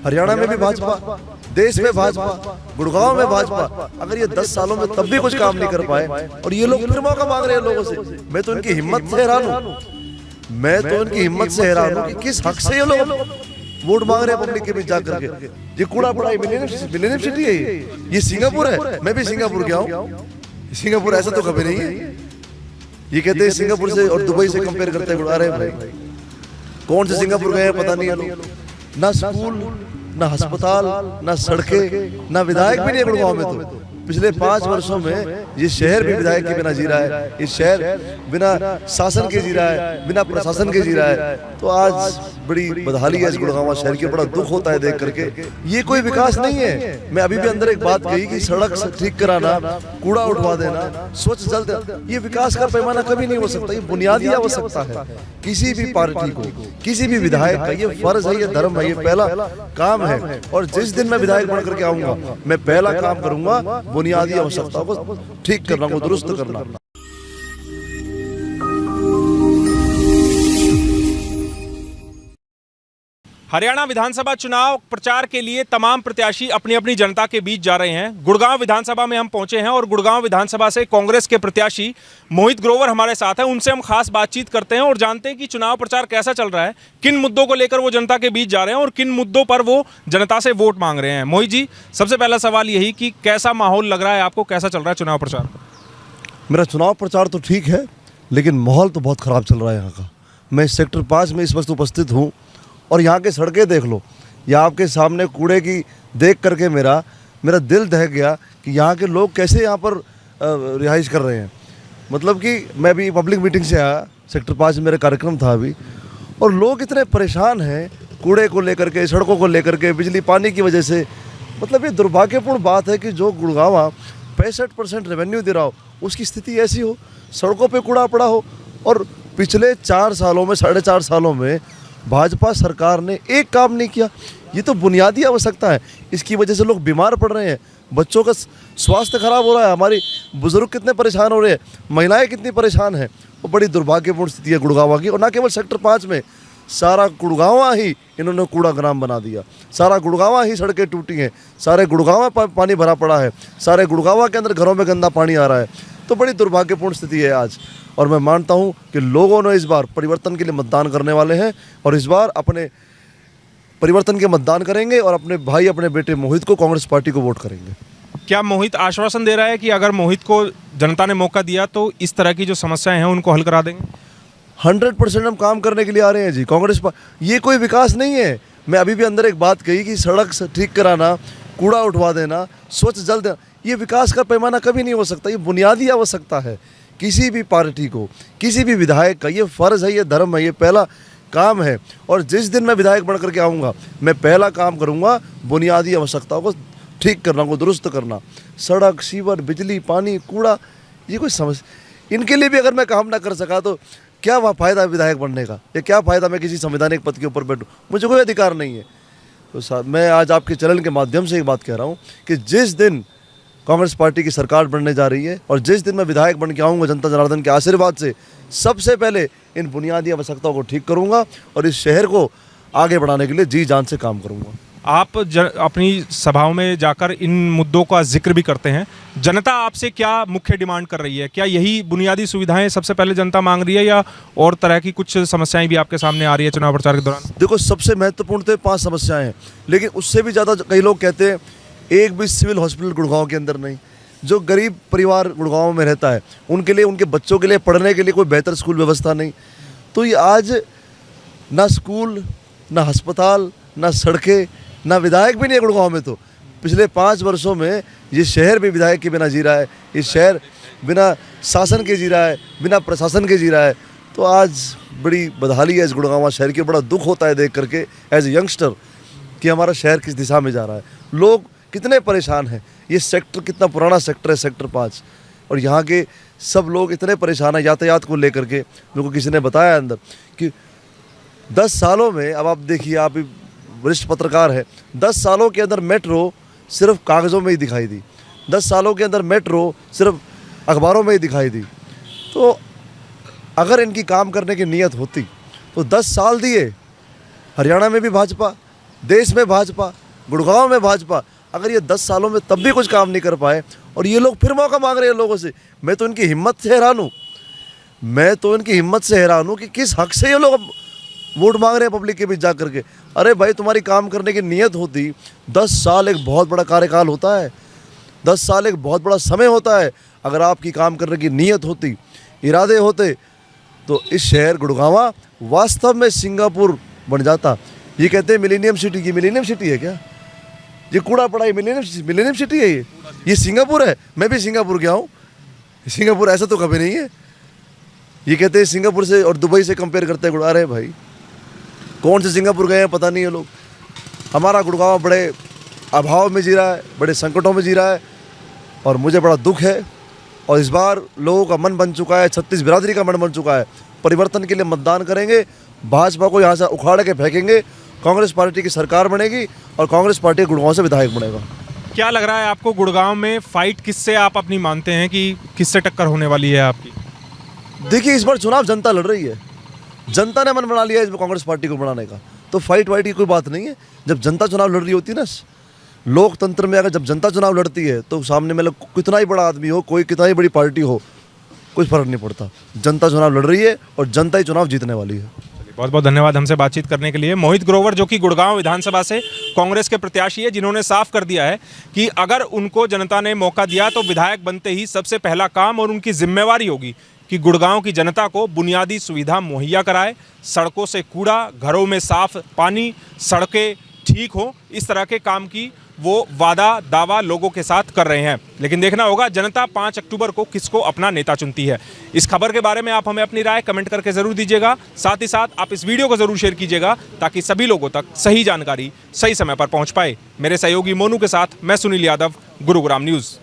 हरियाणा में भी भाजपा, देश में भाजपा, गुड़गांव में भाजपा। अगर ये 10 सालों में तब भी कुछ काम नहीं कर पाए और ये लोग फिर मौका मांग रहे हैं लोगों से, मैं तो इनकी हिम्मत से हैरान हूँ। मैं तो इनकी हिम्मत से हैरान हूँ कि किस हक से ये लोग वोट मांग रहे हैं पब्लिक के बीच जाकर के। ये कूड़ा पड़ाई मिलेनियम सिटी है, ये सिंगापुर है। मैं भी सिंगापुर गया हूँ, सिंगापुर ऐसा तो कभी नहीं है। ये कहते हैं सिंगापुर से और दुबई से कंपेयर करते हैं। अरे भाई कौन से सिंगापुर गए पता नहीं है लोग। ना स्कूल, ना अस्पताल, ना सड़कें, ना विधायक भी नहीं है गुड़गांव में। तो पिछले 5 वर्षों में ये शहर भी विधायक के बिना जी रहा है, ये शहर बिना शासन के जी रहा है, बिना प्रशासन के जी रहा है। तो आज बड़ी बदहाली है इस गुड़गांव शहर की, बड़ा दुख होता है देख करके। ये कोई विकास नहीं है। मैं अभी भी अंदर एक बात कही कि सड़क ठीक कराना, कूड़ा उठवा देना, स्वच्छ जल, ये विकास का पैमाना कभी नहीं हो सकता। ये बुनियादी आवश्यकता है किसी भी पार्टी को, किसी भी विधायक का। ये फर्ज है, ये धर्म है, ये पहला काम है। और जिस दिन मैं विधायक बन करके आऊंगा, मैं पहला काम करूंगा बुनियादी आवश्यकताओं को ठीक करना, को दुरुस्त करना। हरियाणा विधानसभा चुनाव प्रचार के लिए तमाम प्रत्याशी अपनी अपनी जनता के बीच जा रहे हैं। गुड़गांव विधानसभा में हम पहुंचे हैं और गुड़गांव विधानसभा से कांग्रेस के प्रत्याशी मोहित ग्रोवर हमारे साथ हैं। उनसे हम खास बातचीत करते हैं और जानते हैं कि चुनाव प्रचार कैसा चल रहा है, किन मुद्दों को लेकर वो जनता के बीच जा रहे हैं और किन मुद्दों पर वो जनता से वोट मांग रहे हैं। मोहित जी, सबसे पहला सवाल यही कि कैसा माहौल लग रहा है आपको, कैसा चल रहा है चुनाव प्रचार? मेरा चुनाव प्रचार तो ठीक है, लेकिन माहौल तो बहुत ख़राब चल रहा है यहाँ का। मैं सेक्टर 5 में इस वक्त उपस्थित हूँ और यहाँ के सड़कें देख लो, या आपके सामने कूड़े की देख करके मेरा दिल दहक गया कि यहाँ के लोग कैसे यहाँ पर रिहाइश कर रहे हैं। मतलब कि मैं भी पब्लिक मीटिंग से आया, सेक्टर 5 में मेरा कार्यक्रम था अभी, और लोग इतने परेशान हैं कूड़े को लेकर के, सड़कों को लेकर के, बिजली पानी की वजह से। मतलब ये दुर्भाग्यपूर्ण बात है कि जो गुड़गांव 65% रेवेन्यू दे रहा हो, उसकी स्थिति ऐसी हो, सड़कों पे कूड़ा पड़ा हो। और पिछले 4 सालों में, 4.5 सालों में भाजपा सरकार ने एक काम नहीं किया। ये तो बुनियादी आवश्यकता है, इसकी वजह से लोग बीमार पड़ रहे हैं, बच्चों का स्वास्थ्य खराब हो रहा है, हमारी बुजुर्ग कितने परेशान हो रहे हैं, महिलाएं कितनी परेशान हैं। वो बड़ी दुर्भाग्यपूर्ण स्थिति है गुड़गांव की। और ना केवल सेक्टर 5 में, सारा गुड़गांव ही इन्होंने कूड़ाग्राम बना दिया। सारा गुड़गांव ही सड़कें टूटी हैं, सारे गुड़गांव पानी भरा पड़ा है, सारे गुड़गांव के अंदर घरों में गंदा पानी आ रहा है। तो बड़ी दुर्भाग्यपूर्ण स्थिति है आज। और मैं मानता हूं कि लोगों ने इस बार परिवर्तन के लिए मतदान करने वाले हैं और इस बार अपने परिवर्तन के मतदान करेंगे और अपने भाई, अपने बेटे मोहित को, कांग्रेस पार्टी को वोट करेंगे। क्या मोहित आश्वासन दे रहा है कि अगर मोहित को जनता ने मौका दिया तो इस तरह की जो समस्याएं हैं उनको हल करा देंगे? 100% हम काम करने के लिए आ रहे हैं जी। कांग्रेस ये कोई विकास नहीं है। मैं अभी भी अंदर एक बात कही कि सड़क ठीक कराना, कूड़ा उठवा देना, स्वच्छ जल देना, ये विकास का पैमाना कभी नहीं हो सकता। ये बुनियादी आवश्यकता है किसी भी पार्टी को, किसी भी विधायक का। ये फ़र्ज़ है, ये धर्म है, ये पहला काम है। और जिस दिन मैं विधायक बन करके आऊँगा, मैं पहला काम करूँगा बुनियादी आवश्यकताओं को ठीक करना, को दुरुस्त करना। सड़क, सीवर, बिजली, पानी, कूड़ा, ये कोई समस्या, इनके लिए भी अगर मैं काम ना कर सका तो क्या फ़ायदा विधायक बनने का, या क्या फ़ायदा मैं किसी संवैधानिक पद के ऊपर बैठूँ? मुझे कोई अधिकार नहीं है। तो मैं आज आपके चैनल के माध्यम से एक बात कह रहा हूँ कि जिस दिन कांग्रेस पार्टी की सरकार बनने जा रही है और जिस दिन मैं विधायक बन के आऊँगा जनता जनार्दन के आशीर्वाद से, सबसे पहले इन बुनियादी आवश्यकताओं को ठीक करूँगा और इस शहर को आगे बढ़ाने के लिए जी जान से काम करूँगा। आप अपनी सभाओं में जाकर इन मुद्दों का जिक्र भी करते हैं। जनता आपसे क्या मुख्य डिमांड कर रही है? क्या यही बुनियादी सुविधाएं सबसे पहले जनता मांग रही है या और तरह की कुछ समस्याएं भी आपके सामने आ रही है चुनाव प्रचार के दौरान? देखो, सबसे महत्वपूर्ण तो 5 समस्याएं हैं, लेकिन उससे भी ज़्यादा कई लोग कहते हैं एक भी सिविल हॉस्पिटल गुड़गांव के अंदर नहीं। जो गरीब परिवार गुड़गांव में रहता है, उनके लिए, उनके बच्चों के लिए पढ़ने के लिए कोई बेहतर स्कूल व्यवस्था नहीं। तो ये आज ना स्कूल, ना अस्पताल, ना सड़कें, ना विधायक भी नहीं है गुड़गांव में। तो पिछले 5 वर्षों में ये शहर भी विधायक के बिना जी रहा है, ये शहर बिना शासन के जी रहा है, बिना प्रशासन के जी रहा है। तो आज बड़ी बदहाली है इस गुड़गांव शहर की। बड़ा दुख होता है देख करके एज ए यंगस्टर कि हमारा शहर किस दिशा में जा रहा है, लोग कितने परेशान हैं। ये सेक्टर कितना पुराना सेक्टर है, सेक्टर 5, और यहाँ के सब लोग इतने परेशान हैं यातायात को लेकर के। मेरे को किसी ने बताया अंदर कि 10 सालों में, अब आप देखिए, आप वरिष्ठ पत्रकार है, 10 सालों के अंदर मेट्रो सिर्फ कागज़ों में ही दिखाई दी, 10 सालों के अंदर मेट्रो सिर्फ अखबारों में ही दिखाई दी। तो अगर इनकी काम करने की नीयत होती तो 10 साल दिए। हरियाणा में भी भाजपा, देश में भाजपा, गुड़गांव में भाजपा। अगर ये 10 सालों में तब भी कुछ काम नहीं कर पाए और ये लोग फिर मौका मांग रहे हैं लोगों से, मैं तो इनकी हिम्मत से हैरान हूँ। मैं तो इनकी हिम्मत से हैरान हूँ कि किस हक से ये लोग वोट मांग रहे हैं पब्लिक के बीच जा करके। अरे भाई, तुम्हारी काम करने की नीयत होती, 10 साल एक बहुत बड़ा कार्यकाल होता है, 10 साल एक बहुत बड़ा समय होता है। अगर आपकी काम करने की नीयत होती, इरादे होते, तो इस शहर गुड़गांवा वास्तव में सिंगापुर बन जाता। ये कहते हैं मिलेनियम सिटी, ये मिलेनियम सिटी है क्या? ये कूड़ा पड़ा है मिलेनियम सिटी है ये सिंगापुर है। मैं भी सिंगापुर गया हूँ, सिंगापुर ऐसा तो कभी नहीं है। ये कहते हैं सिंगापुर से और दुबई से कंपेयर करते हैं। अरे भाई, कौन से सिंगापुर गए हैं पता नहीं है लोग। हमारा गुड़गांव बड़े अभाव में जी रहा है, बड़े संकटों में जी रहा है और मुझे बड़ा दुख है। और इस बार लोगों का मन बन चुका है, 36 बिरादरी का मन बन चुका है। परिवर्तन के लिए मतदान करेंगे, भाजपा को यहाँ से उखाड़ के फेंकेंगे, कांग्रेस पार्टी की सरकार बनेगी और कांग्रेस पार्टी गुड़गांव से विधायक बनेगा। क्या लग रहा है आपको गुड़गांव में फाइट किससे आप अपनी मानते हैं कि किससे टक्कर होने वाली है आपकी? देखिए, इस बार चुनाव जनता लड़ रही है, जनता ने मन बना लिया है इसमें कांग्रेस पार्टी को बनाने का, तो फाइट वाइट की कोई बात नहीं है। जब जनता चुनाव लड़ रही होती है ना, लोकतंत्र में अगर जब जनता चुनाव लड़ती है तो सामने मतलब कितना ही बड़ा आदमी हो, कोई कितना ही बड़ी पार्टी हो, कुछ फर्क नहीं पड़ता। जनता चुनाव लड़ रही है और जनता ही चुनाव जीतने वाली है। बहुत बहुत धन्यवाद हमसे बातचीत करने के लिए। मोहित ग्रोवर जो कि गुड़गांव विधानसभा से कांग्रेस के प्रत्याशी है, जिन्होंने साफ कर दिया है कि अगर उनको जनता ने मौका दिया तो विधायक बनते ही सबसे पहला काम और उनकी जिम्मेवारी होगी कि गुड़गांव की जनता को बुनियादी सुविधा मुहैया कराए, सड़कों से कूड़ा, घरों में साफ पानी, सड़कें ठीक हो, इस तरह के काम की वो वादा दावा लोगों के साथ कर रहे हैं। लेकिन देखना होगा जनता 5 अक्टूबर को किसको अपना नेता चुनती है। इस खबर के बारे में आप हमें अपनी राय कमेंट करके ज़रूर दीजिएगा। साथ ही साथ आप इस वीडियो को ज़रूर शेयर कीजिएगा ताकि सभी लोगों तक सही जानकारी सही समय पर पहुंच पाए। मेरे सहयोगी मोनू के साथ मैं सुनील यादव, गुरुग्राम न्यूज़।